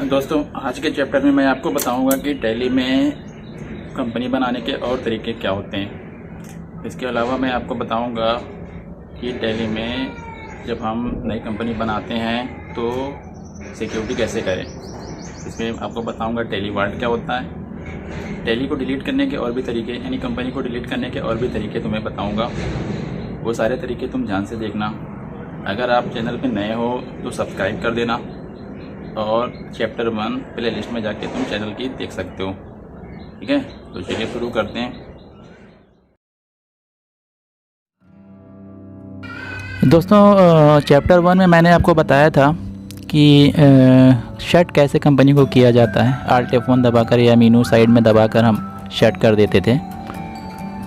दोस्तों, आज के चैप्टर में मैं आपको बताऊंगा कि टैली में कंपनी बनाने के और तरीके क्या होते हैं। इसके अलावा मैं आपको बताऊंगा कि टैली में जब हम नई कंपनी बनाते हैं तो सिक्योरिटी कैसे करें। इसमें आपको बताऊंगा टैली वाल्ट क्या होता है, टैली को डिलीट करने के और भी तरीके, यानी कंपनी को डिलीट करने के और भी तरीके तुम्हें बताऊँगा। वो सारे तरीके तुम ध्यान से देखना। अगर आप चैनल पर नए हो तो सब्सक्राइब कर देना और चैप्टर 1 प्ले लिस्ट में जाके तुम चैनल की देख सकते हो। ठीक है, तो चलिए शुरू करते हैं। दोस्तों, चैप्टर 1 में मैंने आपको बताया था कि शट कैसे कंपनी को किया जाता है। Alt F1 दबाकर या मेनू साइड में दबाकर हम शट कर देते थे।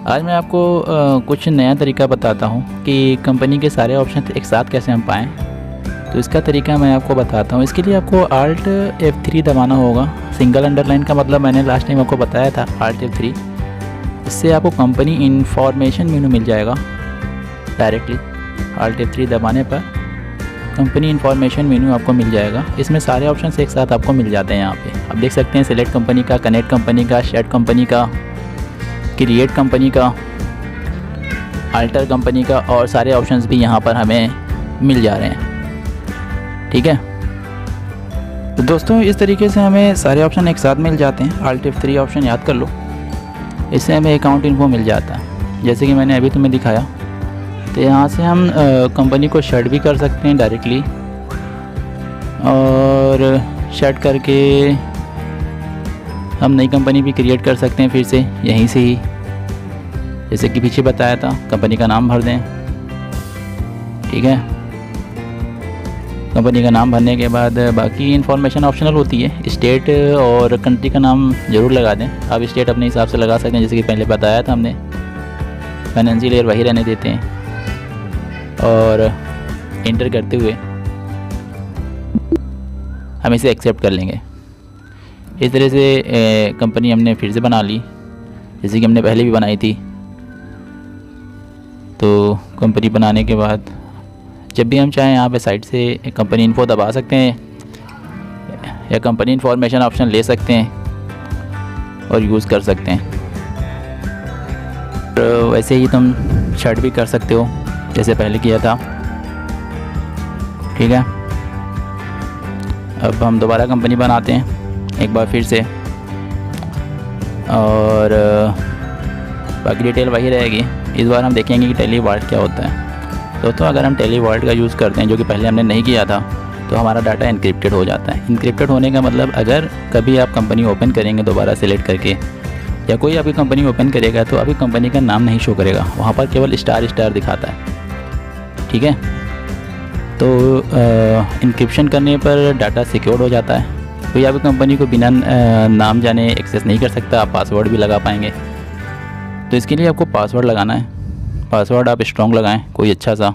आज मैं आपको कुछ नया तरीका बताता हूँ कि कंपनी के सारे ऑप्शन एक साथ कैसे हम पाएँ। तो इसका तरीका मैं आपको बताता हूँ। इसके लिए आपको Alt F3 दबाना होगा। सिंगल अंडरलाइन का मतलब मैंने लास्ट टाइम आपको बताया था, Alt F3। इससे आपको कंपनी इन्फॉर्मेशन मेनू मिल जाएगा डायरेक्टली। Alt F3 दबाने पर कंपनी इन्फॉर्मेशन मेनू आपको मिल जाएगा। इसमें सारे ऑप्शन एक साथ आपको मिल जाते हैं। यहाँ पे आप देख सकते हैं सेलेक्ट कंपनी का, कनेक्ट कंपनी का, शेड कंपनी का, क्रिएट कंपनी का, अल्टर कंपनी का, और सारे ऑप्शंस भी यहाँ पर हमें मिल जा रहे हैं। ठीक है, तो दोस्तों इस तरीके से हमें सारे ऑप्शन एक साथ मिल जाते हैं। Alt F3 ऑप्शन याद कर लो, इससे हमें अकाउंट इन्फो मिल जाता है। जैसे कि मैंने अभी तुम्हें दिखाया, तो यहाँ से हम कंपनी को शट भी कर सकते हैं डायरेक्टली, और शट करके हम नई कंपनी भी क्रिएट कर सकते हैं फिर से यहीं से ही। जैसे कि पीछे बताया था, कंपनी का नाम भर दें। ठीक है, कंपनी का नाम भरने के बाद बाकी इन्फॉर्मेशन ऑप्शनल होती है। स्टेट और कंट्री का नाम ज़रूर लगा दें। आप स्टेट अपने हिसाब से लगा सकते हैं, जैसे कि पहले बताया था हमने। फाइनेंशियल ईयर वही रहने देते हैं और इंटर करते हुए हम इसे एक्सेप्ट कर लेंगे। इस तरह से कंपनी हमने फिर से बना ली, जैसे कि हमने पहले भी बनाई थी। तो कंपनी बनाने के बाद जब भी हम चाहें यहाँ पे साइड से कंपनी इन्फो दबा सकते हैं या कंपनी इन्फॉर्मेशन ऑप्शन ले सकते हैं और यूज़ कर सकते हैं। तो वैसे ही तुम शट भी कर सकते हो जैसे पहले किया था। ठीक है, अब हम दोबारा कंपनी बनाते हैं एक बार फिर से, और बाकी डिटेल वही रहेगी। इस बार हम देखेंगे कि टैली वाल्ट क्या होता है। दोस्तों, अगर हम टैली वाल्ट का यूज़ करते हैं, जो कि पहले हमने नहीं किया था, तो हमारा डाटा इनक्रिप्टेड हो जाता है। इनक्रिप्टेड होने का मतलब अगर कभी आप कंपनी ओपन करेंगे दोबारा सेलेक्ट करके, या कोई आपकी कंपनी ओपन करेगा, तो आपकी कंपनी का नाम नहीं शो करेगा, वहाँ पर केवल स्टार स्टार दिखाता है। ठीक है, तो इनक्रिप्शन करने पर डाटा सिक्योर्ड हो जाता है। कोई आपकी कंपनी को बिना नाम जाने एक्सेस नहीं कर सकता। आप पासवर्ड भी लगा पाएंगे। तो इसके लिए आपको पासवर्ड लगाना है। पासवर्ड आप स्ट्रॉन्ग लगाएं, कोई अच्छा सा।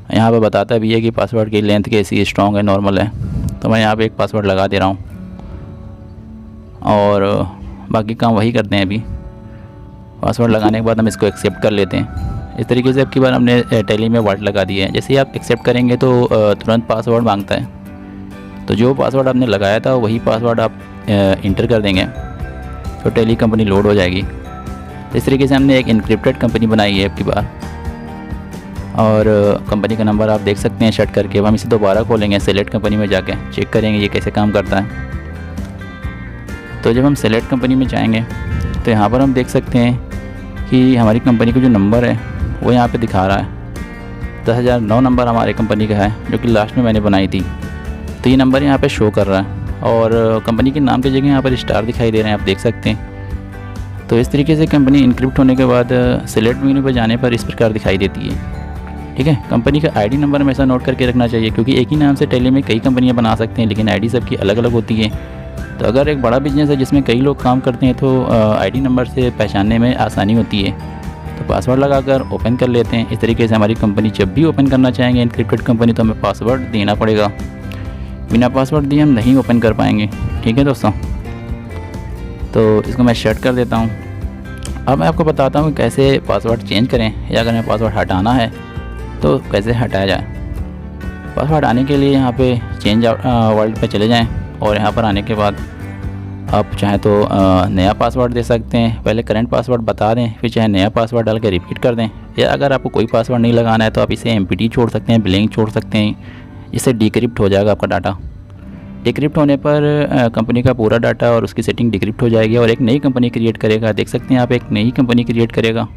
यहाँ पे बताता भी है कि पासवर्ड की लेंथ कैसी, स्ट्रॉन्ग है, नॉर्मल है। तो मैं यहाँ पे एक पासवर्ड लगा दे रहा हूँ, और बाकी काम वही करते हैं। अभी पासवर्ड लगाने के बाद हम इसको एक्सेप्ट कर लेते हैं। इस तरीके से अब की बार हमने टैली में वाल्ट लगा दिया है। जैसे ही आप एक्सेप्ट करेंगे तो तुरंत पासवर्ड मांगता है। तो जो पासवर्ड आपने लगाया था वही पासवर्ड आप इंटर कर देंगे तो टैली कंपनी लोड हो जाएगी। इस तरीके से हमने एक इनक्रिप्टेड कंपनी बनाई है अब की बार, और कंपनी का नंबर आप देख सकते हैं शट करके। अब हम इसे दोबारा खोलेंगे, सेलेक्ट कंपनी में जाके चेक करेंगे ये कैसे काम करता है। तो जब हम सेलेक्ट कंपनी में जाएंगे तो यहाँ पर हम देख सकते हैं कि हमारी कंपनी का जो नंबर है वो यहाँ पे दिखा रहा है। 10,009 नंबर हमारी कंपनी का है, जो कि लास्ट में मैंने बनाई थी। तो ये नंबर यहाँ पे शो कर रहा है, और कंपनी के नाम की जगह यहाँ पर स्टार दिखाई दे रहे हैं, आप देख सकते हैं। तो इस तरीके से कंपनी इनक्रिप्ट होने के बाद सेलेक्ट मेनू पर जाने पर इस प्रकार दिखाई देती है। ठीक है, कंपनी का आईडी नंबर हमेशा नोट करके रखना चाहिए, क्योंकि एक ही नाम से टैली में कई कंपनियां बना सकते हैं, लेकिन आईडी सबकी अलग अलग होती है। तो अगर एक बड़ा बिजनेस है जिसमें कई लोग काम करते हैं, तो आईडी नंबर से पहचानने में आसानी होती है। तो पासवर्ड लगाकर ओपन कर लेते हैं। इस तरीके से हमारी कंपनी जब भी ओपन करना चाहेंगे इनक्रिप्टेड कंपनी, तो हमें पासवर्ड देना पड़ेगा। बिना पासवर्ड दिए हम नहीं ओपन कर पाएंगे। ठीक है दोस्तों, तो इसको मैं शट कर देता हूँ। अब मैं आपको बताता हूँ कि कैसे पासवर्ड चेंज करें, या अगर हमें पासवर्ड हटाना है तो कैसे हटाया जाए। पासवर्ड आने के लिए यहाँ पे चेंज वर्ल्ड पे चले जाएं और यहाँ पर आने के बाद आप चाहें तो नया पासवर्ड दे सकते हैं। पहले करंट पासवर्ड बता दें, फिर चाहे नया पासवर्ड डाल के रिपीट कर दें, या अगर आपको कोई पासवर्ड नहीं लगाना है तो आप इसे एम्प्टी छोड़ सकते हैं, ब्लैंक छोड़ सकते हैं। इससे डिक्रिप्ट हो जाएगा आपका डाटा। डिक्रिप्ट होने पर कंपनी का पूरा डाटा और उसकी सेटिंग डिक्रिप्ट हो जाएगी और एक नई कंपनी क्रिएट करेगा। देख सकते हैं आप, एक नई कंपनी क्रिएट करेगा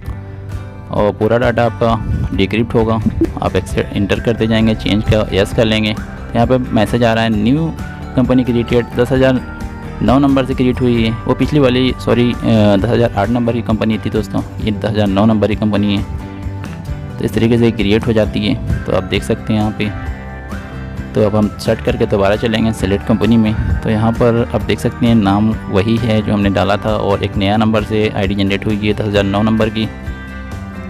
और पूरा डाटा आपका डिक्रिप्ट होगा। आप इंटर करते जाएंगे, चेंज का यस कर लेंगे। यहाँ पे मैसेज आ रहा है न्यू कंपनी क्रिएटेड, 10,009 नंबर से क्रिएट हुई है। वो पिछली वाली 10,008 नंबर की कंपनी थी दोस्तों, ये 10,009 नंबर की कंपनी है। तो इस तरीके से क्रिएट हो जाती है। तो आप देख सकते हैं यहाँ पे। तो अब हम सर्च करके दोबारा चलेंगे सेलेक्ट कंपनी में। तो यहाँ पर आप देख सकते हैं नाम वही है जो हमने डाला था और एक नया नंबर से आईडी जनरेट हुई है 10,009 नंबर की।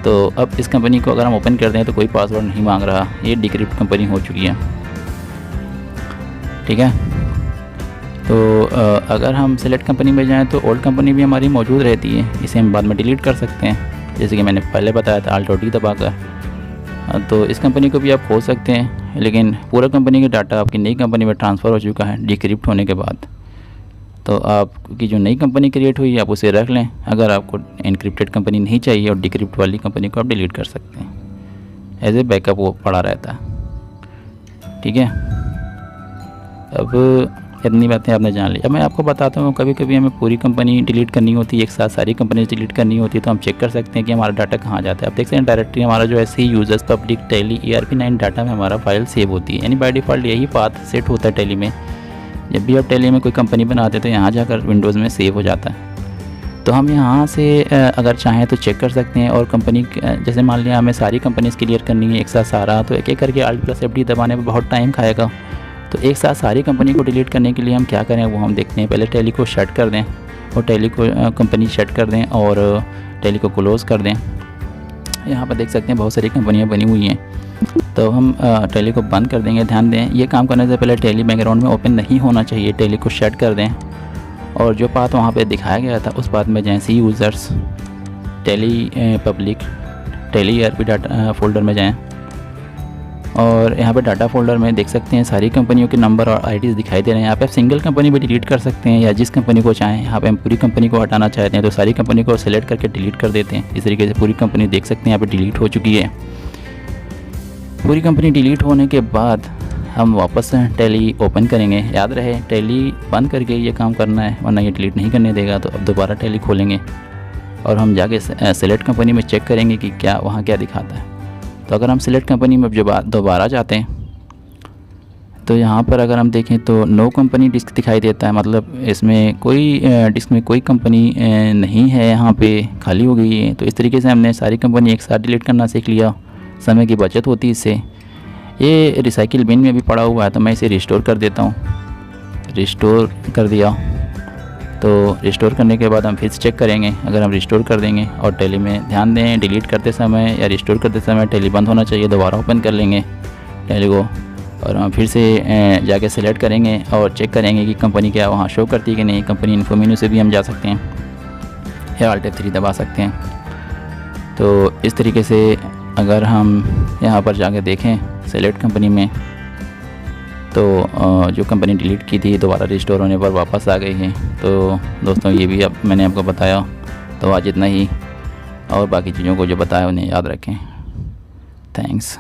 तो अब इस कंपनी को अगर हम ओपन करते हैं तो कोई पासवर्ड नहीं मांग रहा, ये डिक्रिप्ट कंपनी हो चुकी है। ठीक है। तो अगर हम सेलेक्ट कंपनी में जाएं तो ओल्ड कंपनी भी हमारी मौजूद रहती है, इसे हम बाद में डिलीट कर सकते हैं, जैसे कि मैंने पहले बताया था Alt + D दबाकर। तो इस कंपनी को भी आप खोल सकते हैं, लेकिन पूरा कंपनी का डाटा आपकी नई कंपनी में ट्रांसफ़र हो चुका है डिक्रिप्ट होने के बाद। तो आपकी जो नई कंपनी क्रिएट हुई है आप उसे रख लें। अगर आपको एनक्रिप्टेड कंपनी नहीं चाहिए और डिक्रिप्ट वाली कंपनी को आप डिलीट कर सकते हैं, एज ए बैकअप वो पड़ा रहता है। ठीक है। अब इतनी बातें आपने जान ली। अब मैं आपको बताता हूँ, कभी कभी हमें पूरी कंपनी डिलीट करनी होती है, एक साथ सारी कंपनी डिलीट करनी होती है, तो हम चेक कर सकते हैं कि हमारा डाटा कहाँ जाता है। आप देख सकते हैं डायरेक्टरी हमारा जो है C users public Tally ERP9 data में हमारा फाइल सेव होती है। यानी बाय डिफ़ॉल्ट यही पाथ सेट होता है टेली में। जब भी आप टेली में कोई कंपनी बनाते हैं तो यहाँ जाकर विंडोज़ में सेव हो जाता है। तो हम यहाँ से अगर चाहें तो चेक कर सकते हैं। और कंपनी जैसे मान लिया हमें सारी कंपनीज़ क्लियर करनी है एक साथ सारा, तो एक एक करके Alt+FD दबाने पर बहुत टाइम खाएगा। तो एक साथ सारी कंपनी को डिलीट करने के लिए हम क्या करें वो हम देखते हैं। पहले टेली को शट कर दें और टेली को कंपनी शट कर दें और टेली को क्लोज़ कर दें। यहाँ पर देख सकते हैं बहुत सारी कंपनियाँ बनी हुई हैं। तो हम टेली को बंद कर देंगे। ध्यान दें ये काम करने से पहले टेली बैकग्राउंड में ओपन नहीं होना चाहिए। टेली को शट कर दें और जो पाथ वहाँ पे दिखाया गया था उस पाथ में जाएँ, C users Tally public Tally ERP data folder में जाएँ और यहाँ पे डाटा फोल्डर में देख सकते हैं सारी कंपनियों के नंबर और IDs दिखाई दे रहे हैं। यहाँ पे आप सिंगल कंपनी भी डिलीट कर सकते हैं या जिस कंपनी को चाहें। यहाँ पे हम पूरी कंपनी को हटाना चाहते हैं तो सारी कंपनी को सेलेक्ट करके डिलीट कर देते हैं। इस तरीके से पूरी कंपनी देख सकते हैं यहाँ पे डिलीट हो चुकी है। पूरी कंपनी डिलीट होने के बाद हम वापस टेली ओपन करेंगे। याद रहे टेली बंद करके ये काम करना है, वरना ये डिलीट नहीं करने देगा। तो अब दोबारा टेली खोलेंगे और हम जाके सेलेक्ट कंपनी में चेक करेंगे कि क्या वहाँ क्या दिखाता है। तो अगर हम सिलेक्ट कंपनी में दोबारा जाते हैं तो यहाँ पर अगर हम देखें तो नो कंपनी डिस्क दिखाई देता है, मतलब इसमें कोई डिस्क में कोई कंपनी नहीं है, यहाँ पे खाली हो गई है। तो इस तरीके से हमने सारी कंपनी एक साथ डिलीट करना सीख लिया, समय की बचत होती है इससे। ये रिसाइकिल बिन में भी पड़ा हुआ है तो मैं इसे रिस्टोर कर देता हूँ। रिस्टोर कर दिया। तो रिस्टोर करने के बाद हम फिर से चेक करेंगे। अगर हम रिस्टोर कर देंगे और टेली में ध्यान दें डिलीट करते समय या रिस्टोर करते समय टेली बंद होना चाहिए। दोबारा ओपन कर लेंगे टेली को और हम फिर से जाके सेलेक्ट करेंगे और चेक करेंगे कि कंपनी क्या वहाँ शो करती है कि नहीं। कंपनी इन्फो मेन्यू से भी हम जा सकते हैं या Alt F3 दबा सकते हैं। तो इस तरीके से अगर हम यहाँ पर जाके देखें सेलेक्ट कंपनी में तो जो कंपनी डिलीट की थी दोबारा रिस्टोर होने पर वापस आ गई है। तो दोस्तों ये भी अब मैंने आपको बताया। तो आज इतना ही, और बाकी चीज़ों को जो बताया उन्हें याद रखें। थैंक्स।